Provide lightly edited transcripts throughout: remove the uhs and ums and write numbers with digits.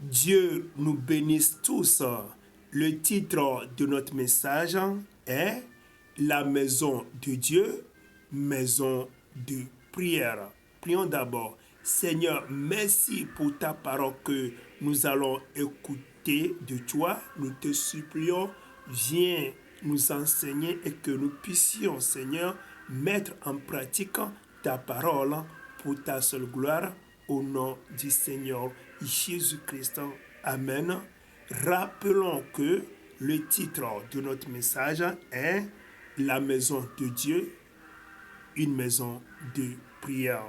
Dieu nous bénisse tous. Le titre de notre message est La maison de Dieu, maison de prière. Prions d'abord. Seigneur, merci pour ta parole que nous allons écouter de toi. Nous te supplions, viens nous enseigner et que nous puissions, Seigneur, mettre en pratique ta parole pour ta seule gloire. Au nom du Seigneur Jésus-Christ. Amen. Rappelons que le titre de notre message est La maison de Dieu, une maison de prière.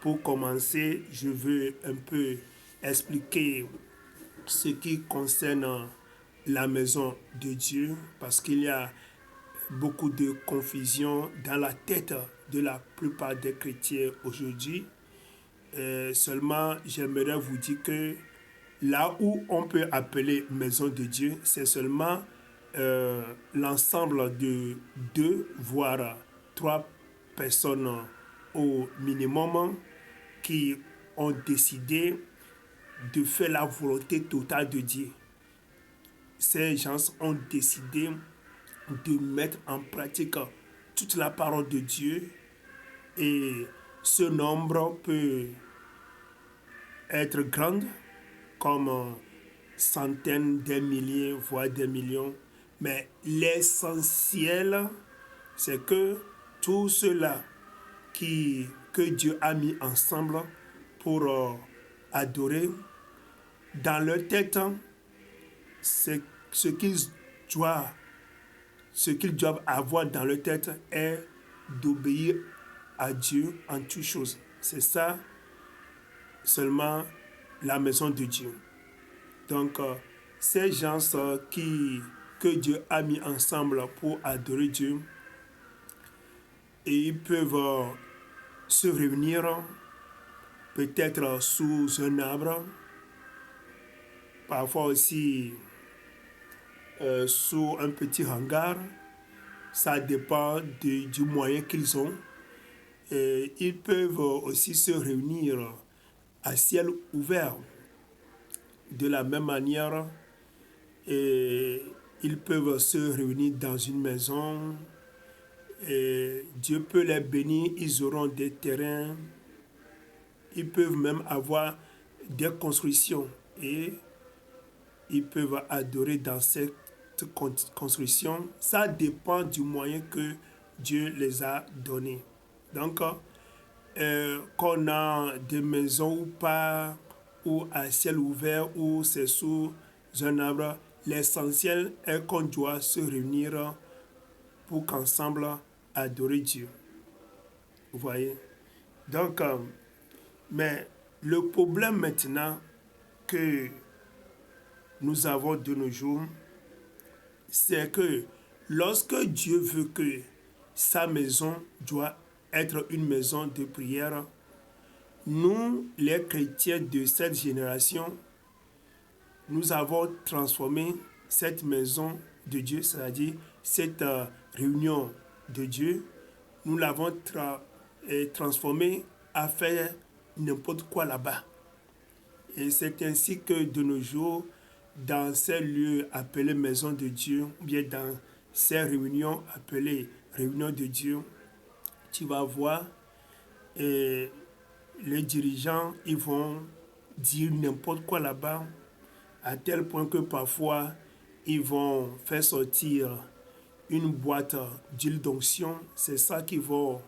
Pour commencer, je veux un peu expliquer ce qui concerne la maison de Dieu, parce qu'il y a beaucoup de confusion dans la tête de la plupart des chrétiens aujourd'hui. Seulement, j'aimerais vous dire que là où on peut appeler maison de Dieu, c'est seulement l'ensemble de 2, voire 3 personnes au minimum qui ont décidé de faire la volonté totale de Dieu. Ces gens ont décidé de mettre en pratique toute la parole de Dieu, et ce nombre peut être grand, comme centaines, des milliers, voire des millions. Mais l'essentiel, c'est que tout cela que Dieu a mis ensemble pour adorer, dans leur tête, c'est ce qu'ils doivent avoir dans leur tête est d'obéir à Dieu en toutes choses. C'est ça seulement la maison de Dieu. Donc, ces gens que Dieu a mis ensemble pour adorer Dieu, et ils peuvent se réunir peut-être sous un arbre, parfois aussi sous un petit hangar. Ça dépend du moyen qu'ils ont. Et ils peuvent aussi se réunir à ciel ouvert. De la même manière, et ils peuvent se réunir dans une maison. Et Dieu peut les bénir, ils auront des terrains. Ils peuvent même avoir des constructions. Et ils peuvent adorer dans cette construction. Ça dépend du moyen que Dieu les a donnés. Donc, qu'on a des maisons ou pas, ou à ciel ouvert, ou c'est sous un arbre, l'essentiel est qu'on doit se réunir pour qu'ensemble adorer Dieu. Vous voyez? Donc, mais le problème maintenant que nous avons de nos jours, c'est que lorsque Dieu veut que sa maison doit être une maison de prière, nous, les chrétiens de cette génération, nous avons transformé cette maison de Dieu, c'est-à-dire cette réunion de Dieu, nous l'avons transformée à faire n'importe quoi là-bas. Et c'est ainsi que de nos jours, dans ces lieux appelés maison de Dieu, ou bien dans ces réunions appelées réunions de Dieu, tu vas voir, et les dirigeants, ils vont dire n'importe quoi là-bas, à tel point que parfois, ils vont faire sortir une boîte d'huile d'onction. C'est ça qu'ils vont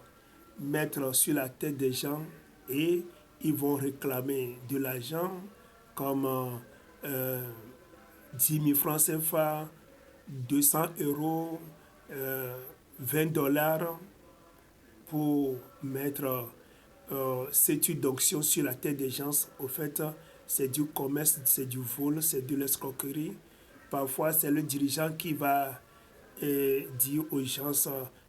mettre sur la tête des gens, et ils vont réclamer de l'argent comme 10 000 francs CFA, 200 euros, 20 dollars pour mettre cette huile d'onction sur la tête des gens. Au fait, c'est du commerce, c'est du vol, c'est de l'escroquerie. Parfois, c'est le dirigeant qui va dire aux gens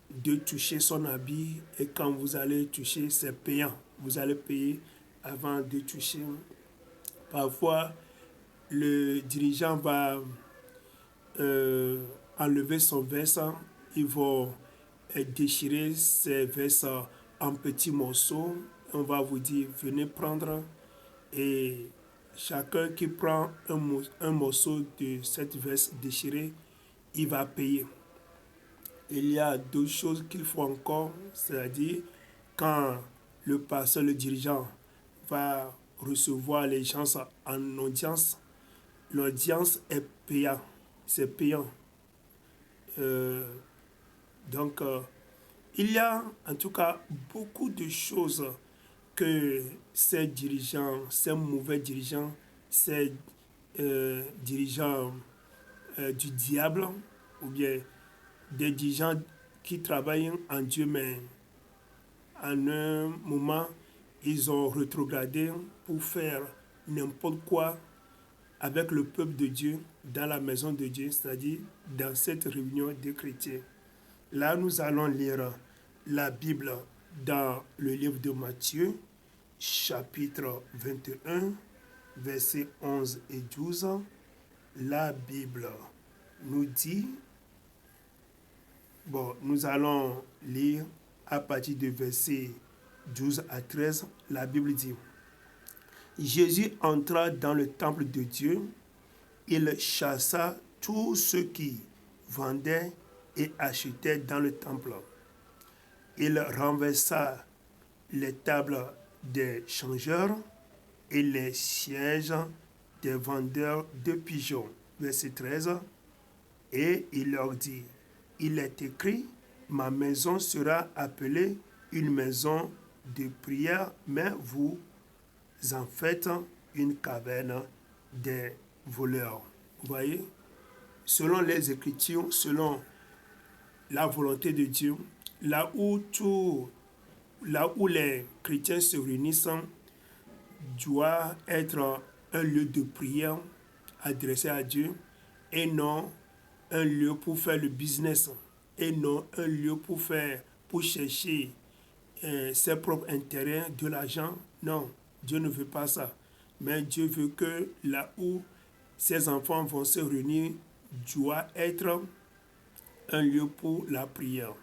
de toucher son habit, et quand vous allez toucher, c'est payant. Vous allez payer avant de toucher. Parfois, le dirigeant va enlever son veste, il va déchirer ses vestes en petits morceaux. On va vous dire, venez prendre, et chacun qui prend un morceau de cette veste déchirée, il va payer. Il y a deux choses qu'il faut encore, c'est-à-dire quand le pasteur, le dirigeant va recevoir les gens en audience, l'audience est payante, c'est payant. Euh, donc, il y a en tout cas beaucoup de choses que ces dirigeants, ces mauvais dirigeants, ces dirigeants du diable, ou bien des dirigeants qui travaillent en Dieu, mais en un moment, ils ont rétrogradé pour faire n'importe quoi avec le peuple de Dieu dans la maison de Dieu, c'est-à-dire dans cette réunion des chrétiens. Là, nous allons lire la Bible dans le livre de Matthieu, chapitre 21, versets 11 et 12. La Bible nous dit, nous allons lire à partir du verset 12 à 13, la Bible dit, Jésus entra dans le temple de Dieu, il chassa tous ceux qui vendaient et achetaient dans le temple. Il renversa les tables des changeurs et les sièges des vendeurs de pigeons. Verset 13. Et il leur dit, il est écrit, ma maison sera appelée une maison de prière, mais vous en faites une caverne des voleurs. Vous voyez, selon les Écritures, selon la volonté de Dieu, là où les chrétiens se réunissent, doit être un lieu de prière adressé à Dieu et non un lieu pour faire le business et non un lieu pour chercher ses propres intérêts, de l'argent. Non, Dieu ne veut pas ça. Mais Dieu veut que là où ses enfants vont se réunir, doit être un lieu pour la prière.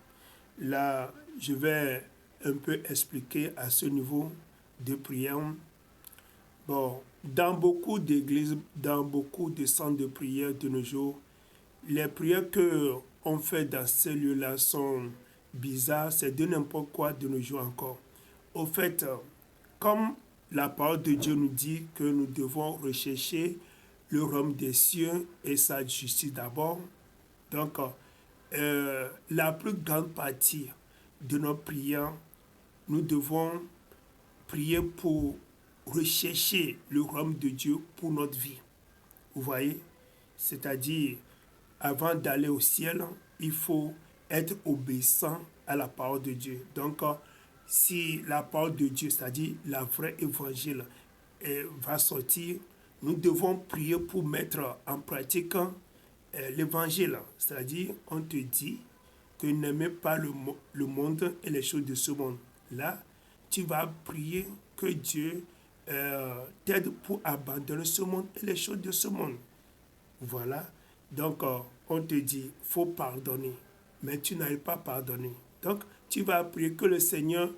Là, je vais un peu expliquer à ce niveau de prière. Dans beaucoup d'églises, dans beaucoup de centres de prière de nos jours, les prières qu'on fait dans ces lieux-là sont bizarres, c'est de n'importe quoi de nos jours encore. Au fait, comme la parole de Dieu nous dit que nous devons rechercher le royaume des cieux et sa justice d'abord, donc la plus grande partie de nos prières, nous devons prier pour rechercher le royaume de Dieu pour notre vie. Vous voyez? C'est-à-dire, avant d'aller au ciel, il faut être obéissant à la parole de Dieu. Donc, si la parole de Dieu, c'est-à-dire la vraie évangile, va sortir, nous devons prier pour mettre en pratique l'évangile. C'est-à-dire, on te dit que n'aimez pas le monde et les choses de ce monde. Là, tu vas prier que Dieu t'aide pour abandonner ce monde et les choses de ce monde. Voilà. Donc, on te dit, faut pardonner. Mais tu n'arrives pas à pardonner. Donc, tu vas prier que le Seigneur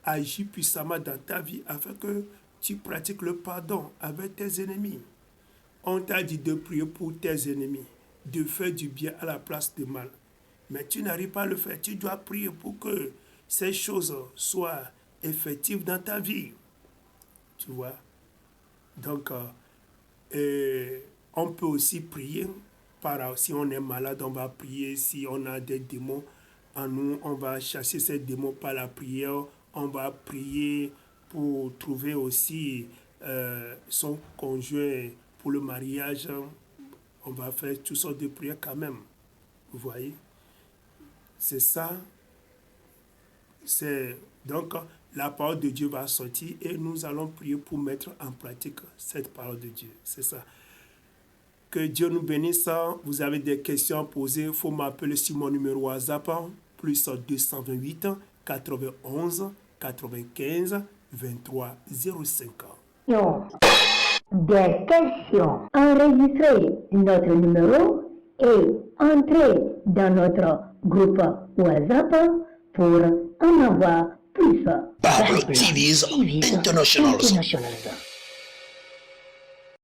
agisse puissamment dans ta vie afin que tu pratiques le pardon avec tes ennemis. On t'a dit de prier pour tes ennemis, de faire du bien à la place du mal. Mais tu n'arrives pas à le faire. Tu dois prier pour que ces choses soient effectives dans ta vie. Tu vois? Donc, on peut aussi prier. Si on est malade, on va prier. Si on a des démons en nous, on va chasser ces démons par la prière. On va prier pour trouver aussi son conjoint pour le mariage. On va faire toutes sortes de prières quand même. Vous voyez? C'est ça. Donc, la parole de Dieu va sortir et nous allons prier pour mettre en pratique cette parole de Dieu. C'est ça. Que Dieu nous bénisse. Vous avez des questions à poser, il faut m'appeler sur mon numéro WhatsApp, plus 228 91 95 23 05. Des questions. Enregistrez notre numéro et entrez dans notre groupe WhatsApp pour en avoir plus. Bible TV's International.